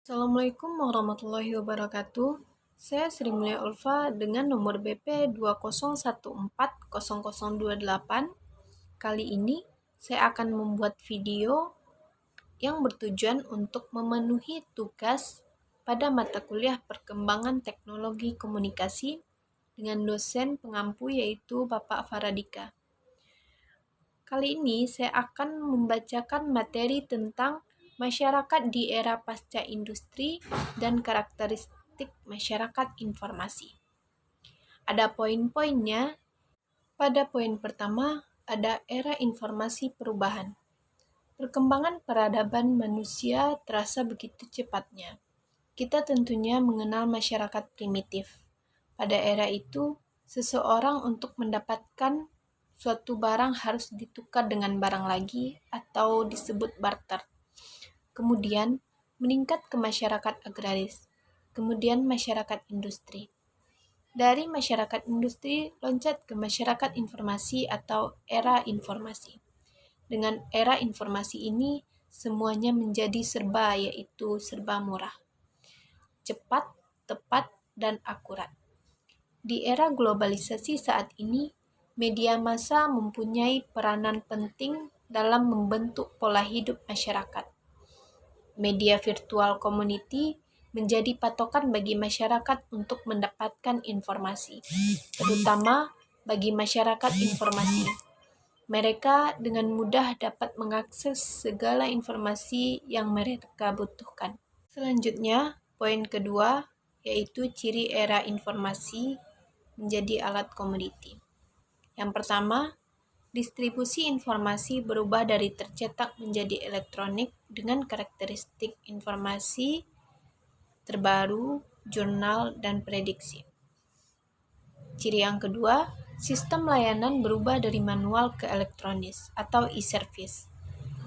Assalamualaikum warahmatullahi wabarakatuh. Saya Sri Mulia Ulfa dengan nomor BP 20140028. Kali ini saya akan membuat video yang bertujuan untuk memenuhi tugas pada mata kuliah Perkembangan Teknologi Komunikasi dengan dosen pengampu yaitu Bapak Faradika. Kali ini saya akan membacakan materi tentang masyarakat di era pasca industri dan karakteristik masyarakat informasi. Ada poin-poinnya. Pada poin pertama, ada era informasi perubahan. Perkembangan peradaban manusia terasa begitu cepatnya. Kita tentunya mengenal masyarakat primitif. Pada era itu, seseorang untuk mendapatkan suatu barang harus ditukar dengan barang lagi atau disebut barter. Kemudian meningkat ke masyarakat agraris, kemudian masyarakat industri. Dari masyarakat industri loncat ke masyarakat informasi atau era informasi. Dengan era informasi ini, semuanya menjadi serba, yaitu serba murah, cepat, tepat, dan akurat. Di era globalisasi saat ini, media massa mempunyai peranan penting dalam membentuk pola hidup masyarakat. Media virtual community menjadi patokan bagi masyarakat untuk mendapatkan informasi, terutama bagi masyarakat informasi. Mereka dengan mudah dapat mengakses segala informasi yang mereka butuhkan. Selanjutnya, poin kedua, yaitu ciri era informasi menjadi alat komoditi. Yang pertama, distribusi informasi berubah dari tercetak menjadi elektronik dengan karakteristik informasi terbaru, jurnal, dan prediksi. Ciri yang kedua, sistem layanan berubah dari manual ke elektronis atau e-service.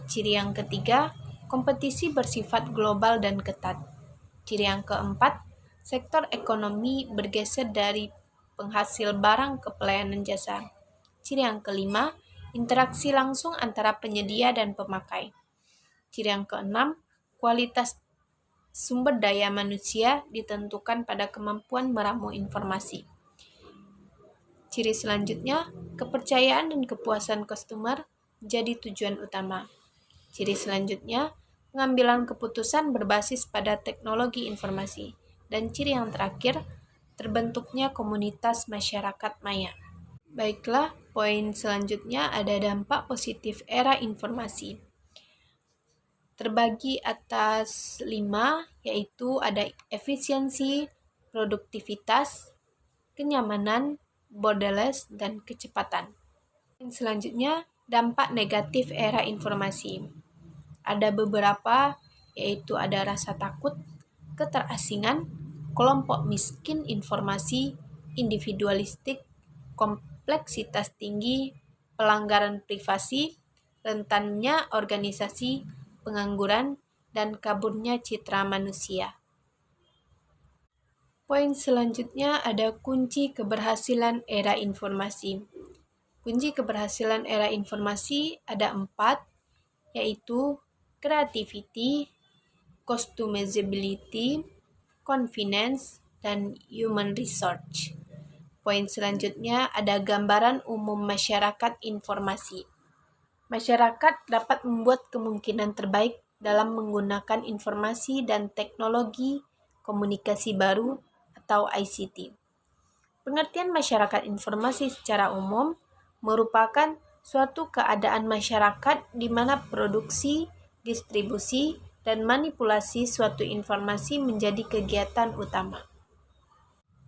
Ciri yang ketiga, kompetisi bersifat global dan ketat. Ciri yang keempat, sektor ekonomi bergeser dari penghasil barang ke pelayanan jasa. Ciri yang kelima, interaksi langsung antara penyedia dan pemakai. Ciri yang keenam, kualitas sumber daya manusia ditentukan pada kemampuan meramu informasi. Ciri selanjutnya, kepercayaan dan kepuasan customer jadi tujuan utama. Ciri selanjutnya, pengambilan keputusan berbasis pada teknologi informasi. Dan ciri yang terakhir, terbentuknya komunitas masyarakat maya. Baiklah, poin selanjutnya ada dampak positif era informasi. Terbagi atas 5, yaitu ada efisiensi, produktivitas, kenyamanan, borderless, dan kecepatan. Selanjutnya, dampak negatif era informasi. Ada beberapa, yaitu ada rasa takut, keterasingan, kelompok miskin informasi, individualistik, kompleksitas tinggi, pelanggaran privasi, rentannya organisasi, pengangguran, dan kaburnya citra manusia. Poin selanjutnya ada kunci keberhasilan era informasi. Kunci keberhasilan era informasi ada 4, yaitu creativity, customizability, convenience, dan human research. Poin selanjutnya ada gambaran umum masyarakat informasi. Masyarakat dapat membuat kemungkinan terbaik dalam menggunakan informasi dan teknologi komunikasi baru atau ICT. Pengertian masyarakat informasi secara umum merupakan suatu keadaan masyarakat di mana produksi, distribusi, dan manipulasi suatu informasi menjadi kegiatan utama.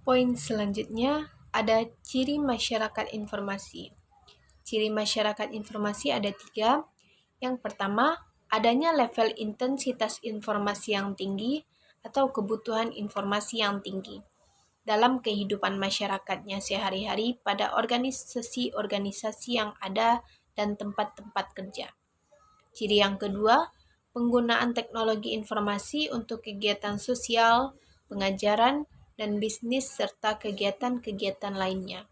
Poin selanjutnya ada ciri masyarakat informasi. Ciri masyarakat informasi ada 3. Yang pertama, adanya level intensitas informasi yang tinggi atau kebutuhan informasi yang tinggi dalam kehidupan masyarakatnya sehari-hari pada organisasi-organisasi yang ada dan tempat-tempat kerja. Ciri yang kedua, penggunaan teknologi informasi untuk kegiatan sosial, pengajaran, dan bisnis serta kegiatan-kegiatan lainnya.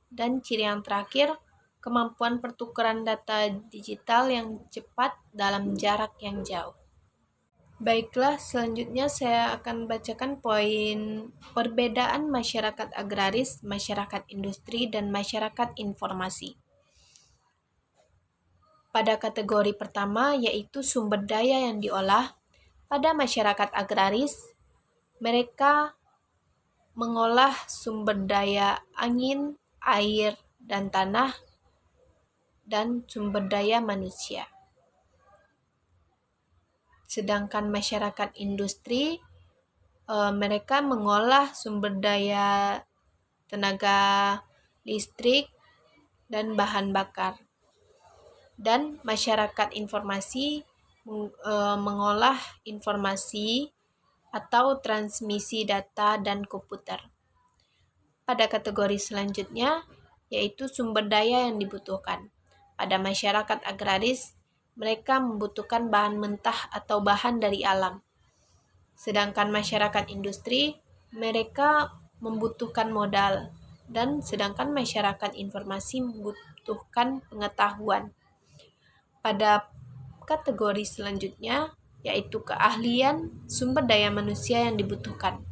Dan ciri yang terakhir, kemampuan pertukaran data digital yang cepat dalam jarak yang jauh. Baiklah, selanjutnya saya akan bacakan poin perbedaan masyarakat agraris, masyarakat industri, dan masyarakat informasi. Pada kategori pertama, yaitu sumber daya yang diolah, pada masyarakat agraris, mereka mengolah sumber daya angin, air, dan tanah, dan sumber daya manusia. Sedangkan masyarakat industri, mereka mengolah sumber daya tenaga listrik dan bahan bakar. Dan masyarakat informasi mengolah informasi atau transmisi data dan komputer. Pada kategori selanjutnya, yaitu sumber daya yang dibutuhkan. Pada masyarakat agraris, mereka membutuhkan bahan mentah atau bahan dari alam. Sedangkan masyarakat industri, mereka membutuhkan modal. Dan sedangkan masyarakat informasi membutuhkan pengetahuan. Pada kategori selanjutnya, yaitu keahlian sumber daya manusia yang dibutuhkan.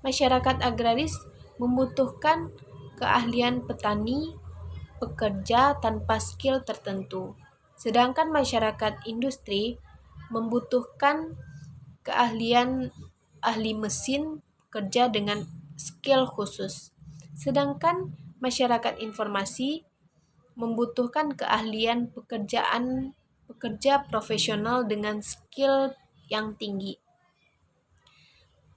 Masyarakat agraris membutuhkan keahlian petani, pekerja tanpa skill tertentu. Sedangkan masyarakat industri membutuhkan keahlian ahli mesin, kerja dengan skill khusus. Sedangkan masyarakat informasi membutuhkan keahlian pekerja profesional dengan skill yang tinggi.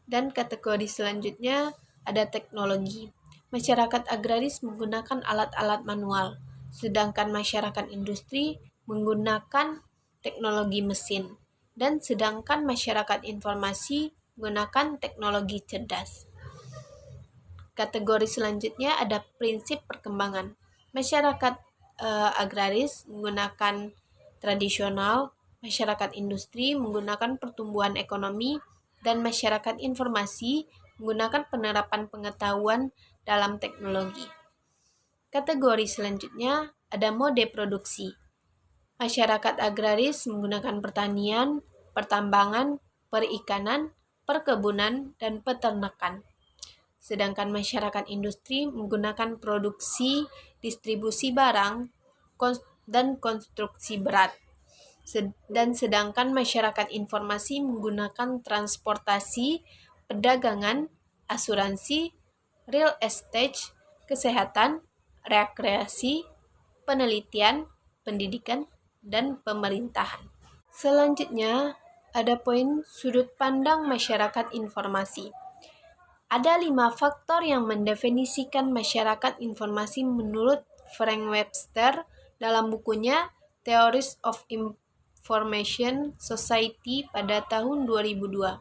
Dan kategori selanjutnya ada teknologi. Masyarakat agraris menggunakan alat-alat manual, sedangkan masyarakat industri menggunakan teknologi mesin. Dan sedangkan masyarakat informasi menggunakan teknologi cerdas. Kategori selanjutnya ada prinsip perkembangan. Masyarakat agraris menggunakan tradisional, masyarakat industri menggunakan pertumbuhan ekonomi, dan masyarakat informasi menggunakan penerapan pengetahuan dalam teknologi. Kategori selanjutnya ada mode produksi. Masyarakat agraris menggunakan pertanian, pertambangan, perikanan, perkebunan, dan peternakan. Sedangkan masyarakat industri menggunakan produksi, distribusi barang, dan konstruksi berat. Dan sedangkan masyarakat informasi menggunakan transportasi, perdagangan, asuransi, real estate, kesehatan, rekreasi, penelitian, pendidikan, dan pemerintahan. Selanjutnya, ada poin sudut pandang masyarakat informasi. Ada 5 faktor yang mendefinisikan masyarakat informasi menurut Frank Webster dalam bukunya Theories of Information Society pada tahun 2002.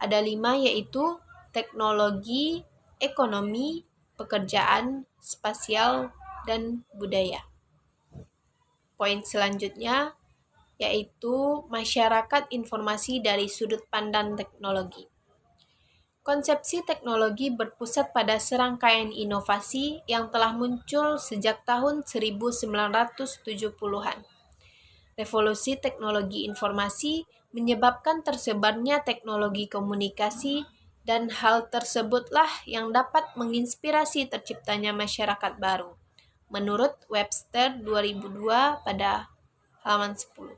Ada 5 yaitu teknologi, ekonomi, pekerjaan, spasial, dan budaya. Poin selanjutnya yaitu masyarakat informasi dari sudut pandang teknologi. Konsepsi teknologi berpusat pada serangkaian inovasi yang telah muncul sejak tahun 1970-an. Revolusi teknologi informasi menyebabkan tersebarnya teknologi komunikasi, dan hal tersebutlah yang dapat menginspirasi terciptanya masyarakat baru. Menurut Webster 2002 pada halaman 10.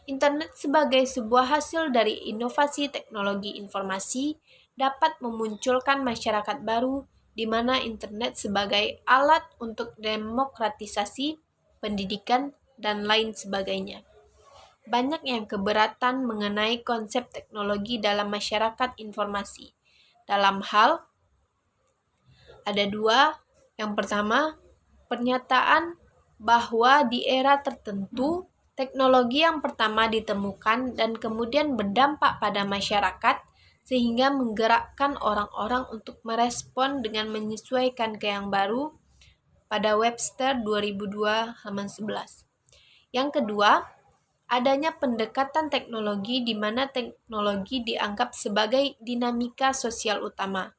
Internet sebagai sebuah hasil dari inovasi teknologi informasi dapat memunculkan masyarakat baru di mana internet sebagai alat untuk demokratisasi pendidikan dan lain sebagainya. Banyak yang keberatan mengenai konsep teknologi dalam masyarakat informasi. Dalam hal ada 2. Yang pertama, pernyataan bahwa di era tertentu teknologi yang pertama ditemukan dan kemudian berdampak pada masyarakat sehingga menggerakkan orang-orang untuk merespon dengan menyesuaikan ke yang baru pada Webster 2002 halaman 11. Yang kedua, adanya pendekatan teknologi di mana teknologi dianggap sebagai dinamika sosial utama.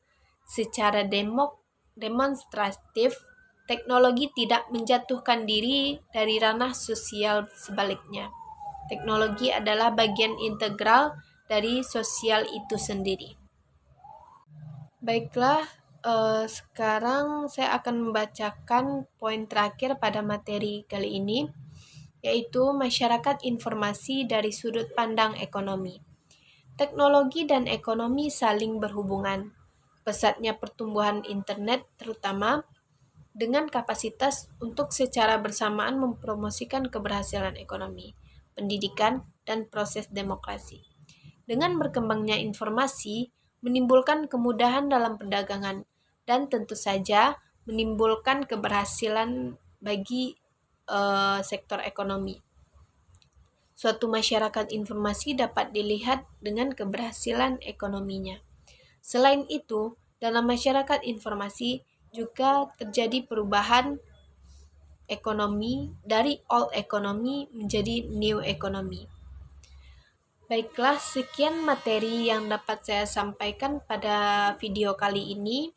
Secara demonstratif, teknologi tidak menjatuhkan diri dari ranah sosial sebaliknya. teknologi adalah bagian integral dari sosial itu sendiri. Baiklah, sekarang saya akan membacakan poin terakhir pada materi kali ini, yaitu masyarakat informasi dari sudut pandang ekonomi. Teknologi dan ekonomi saling berhubungan. Pesatnya pertumbuhan internet terutama dengan kapasitas untuk secara bersamaan mempromosikan keberhasilan ekonomi, pendidikan, dan proses demokrasi. Dengan berkembangnya informasi, menimbulkan kemudahan dalam perdagangan, dan tentu saja menimbulkan keberhasilan bagi sektor ekonomi. Suatu masyarakat informasi dapat dilihat dengan keberhasilan ekonominya. Selain itu, dalam masyarakat informasi juga terjadi perubahan ekonomi dari old economy menjadi new economy. Baiklah, sekian materi yang dapat saya sampaikan pada video kali ini.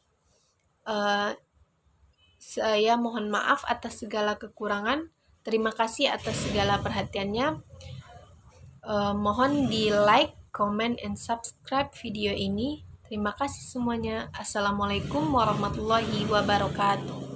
Saya mohon maaf atas segala kekurangan. Terima kasih atas segala perhatiannya. Mohon di like, comment, and subscribe video ini. Terima kasih semuanya. Assalamualaikum warahmatullahi wabarakatuh.